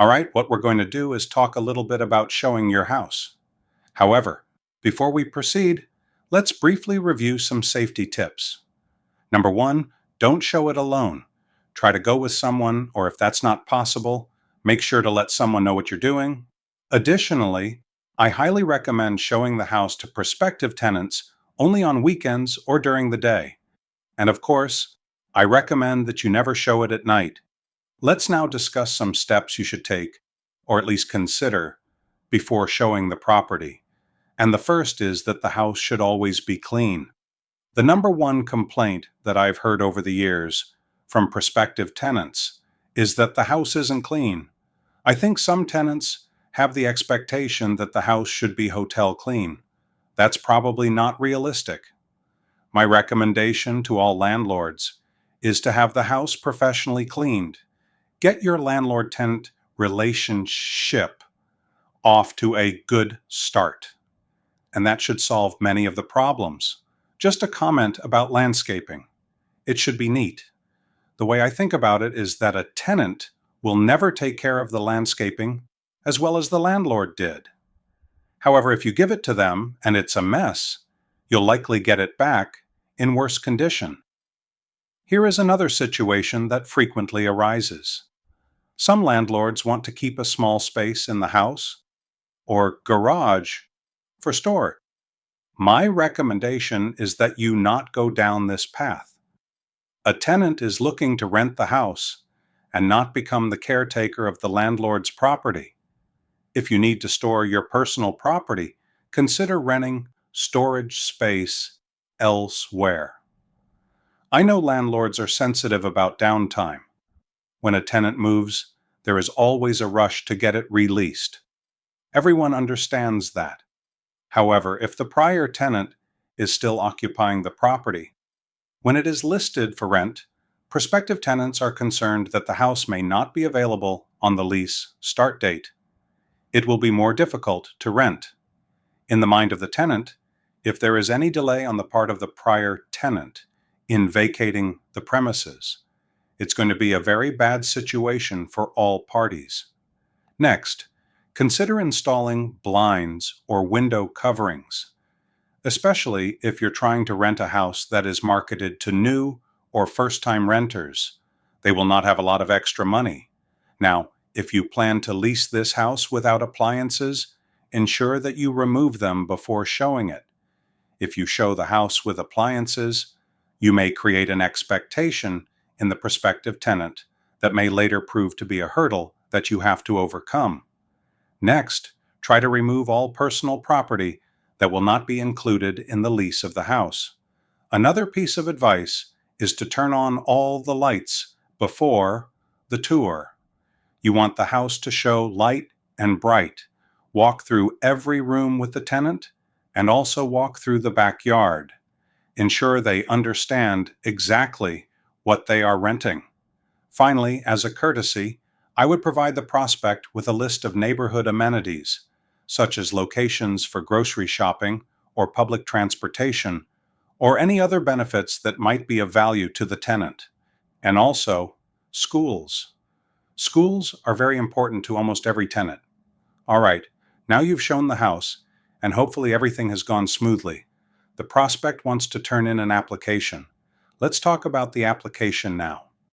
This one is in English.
All right, what we're going to do is talk a little bit about showing your house. However, before we proceed, let's briefly review some safety tips. Number one, don't show it alone. Try to go with someone, or if that's not possible, make sure to let someone know what you're doing. Additionally, I highly recommend showing the house to prospective tenants only on weekends or during the day. And of course, I recommend that you never show it at night. Let's now discuss some steps you should take, or at least consider, before showing the property. And the first is that the house should always be clean. The number one complaint that I've heard over the years from prospective tenants is that the house isn't clean. I think some tenants have the expectation that the house should be hotel clean. That's probably not realistic. My recommendation to all landlords is to have the house professionally cleaned. Get your landlord-tenant relationship off to a good start, and that should solve many of the problems. Just a comment about landscaping. It should be neat. The way I think about it is that a tenant will never take care of the landscaping as well as the landlord did. However, if you give it to them and it's a mess, you'll likely get it back in worse condition. Here is another situation that frequently arises. Some landlords want to keep a small space in the house or garage for storage. My recommendation is that you not go down this path. A tenant is looking to rent the house and not become the caretaker of the landlord's property. If you need to store your personal property, consider renting storage space elsewhere. I know landlords are sensitive about downtime. When a tenant moves, there is always a rush to get it released. Everyone understands that. However, if the prior tenant is still occupying the property, when it is listed for rent, prospective tenants are concerned that the house may not be available on the lease start date. It will be more difficult to rent. In the mind of the tenant, if there is any delay on the part of the prior tenant in vacating the premises, it's going to be a very bad situation for all parties. Next, consider installing blinds or window coverings, especially if you're trying to rent a house that is marketed to new or first-time renters. They will not have a lot of extra money. Now, if you plan to lease this house without appliances, ensure that you remove them before showing it. If you show the house with appliances, you may create an expectation in the prospective tenant that may later prove to be a hurdle that you have to overcome. Next, try to remove all personal property that will not be included in the lease of the house. Another piece of advice is to turn on all the lights before the tour. You want the house to show light and bright. Walk through every room with the tenant and also walk through the backyard. Ensure they understand exactly what they are renting. Finally, as a courtesy, I would provide the prospect with a list of neighborhood amenities, such as locations for grocery shopping or public transportation, or any other benefits that might be of value to the tenant. And also, schools. Schools are very important to almost every tenant. All right, now you've shown the house, and hopefully everything has gone smoothly. The prospect wants to turn in an application. Let's talk about the application now.